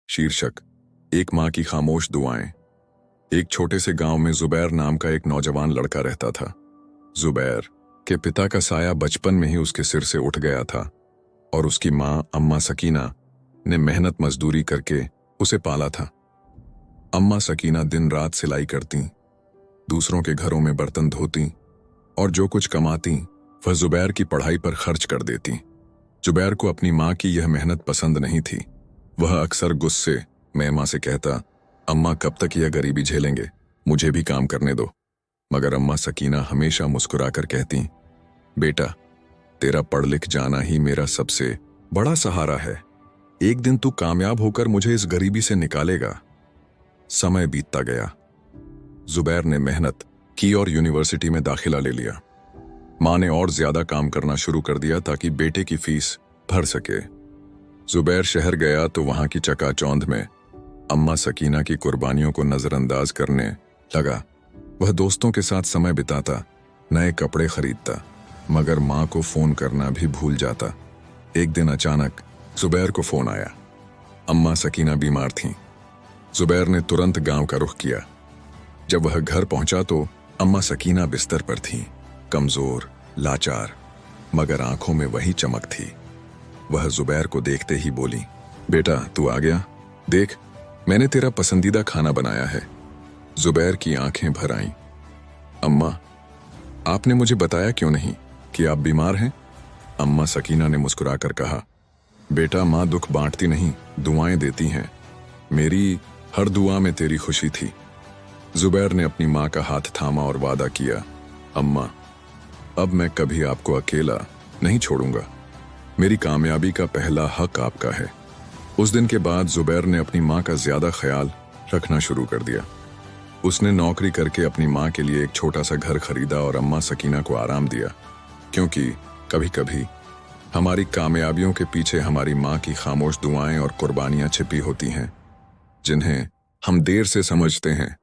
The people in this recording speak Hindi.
शीर्षक, एक माँ की खामोश दुआएं। एक छोटे से गांव में जुबैर नाम का एक नौजवान लड़का रहता था। जुबैर के पिता का साया बचपन में ही उसके सिर से उठ गया था और उसकी माँ अम्मा सकीना ने मेहनत मजदूरी करके उसे पाला था। अम्मा सकीना दिन रात सिलाई करती, दूसरों के घरों में बर्तन धोती और जो कुछ कमाती वह जुबैर की पढ़ाई पर खर्च कर देती। जुबैर को अपनी माँ की यह मेहनत पसंद नहीं थी। वह अक्सर गुस्से में माँ से कहता, अम्मा कब तक यह गरीबी झेलेंगे, मुझे भी काम करने दो। मगर अम्मा सकीना हमेशा मुस्कुराकर कहती, बेटा तेरा पढ़ लिख जाना ही मेरा सबसे बड़ा सहारा है। एक दिन तू कामयाब होकर मुझे इस गरीबी से निकालेगा। समय बीतता गया। जुबैर ने मेहनत की और यूनिवर्सिटी में दाखिला ले लिया। माँ ने और ज्यादा काम करना शुरू कर दिया ताकि बेटे की फीस भर सके। जुबैर शहर गया तो वहां की चकाचौंध में अम्मा सकीना की कुर्बानियों को नजरअंदाज करने लगा। वह दोस्तों के साथ समय बिताता, नए कपड़े खरीदता, मगर माँ को फोन करना भी भूल जाता। एक दिन अचानक जुबैर को फोन आया। अम्मा सकीना बीमार थीं। जुबैर ने तुरंत गांव का रुख किया। जब वह घर पहुंचा तो अम्मा सकीना बिस्तर पर थीं, कमजोर, लाचार, मगर आंखों में वही चमक थी। वह जुबैर को देखते ही बोली, बेटा तू आ गया, देख मैंने तेरा पसंदीदा खाना बनाया है। जुबैर की आंखें भर आईं। अम्मा, आपने मुझे बताया क्यों नहीं कि आप बीमार हैं? अम्मा सकीना ने मुस्कुराकर कहा, बेटा माँ दुख बांटती नहीं, दुआएं देती हैं। मेरी हर दुआ में तेरी खुशी थी। जुबैर ने अपनी माँ का हाथ थामा और वादा किया, अम्मा अब मैं कभी आपको अकेला नहीं छोड़ूंगा। मेरी कामयाबी का पहला हक आपका है। उस दिन के बाद जुबैर ने अपनी माँ का ज्यादा ख्याल रखना शुरू कर दिया। उसने नौकरी करके अपनी माँ के लिए एक छोटा सा घर खरीदा और अम्मा सकीना को आराम दिया, क्योंकि कभी कभी हमारी कामयाबियों के पीछे हमारी माँ की खामोश दुआएं और कुर्बानियां छिपी होती हैं, जिन्हें हम देर से समझते हैं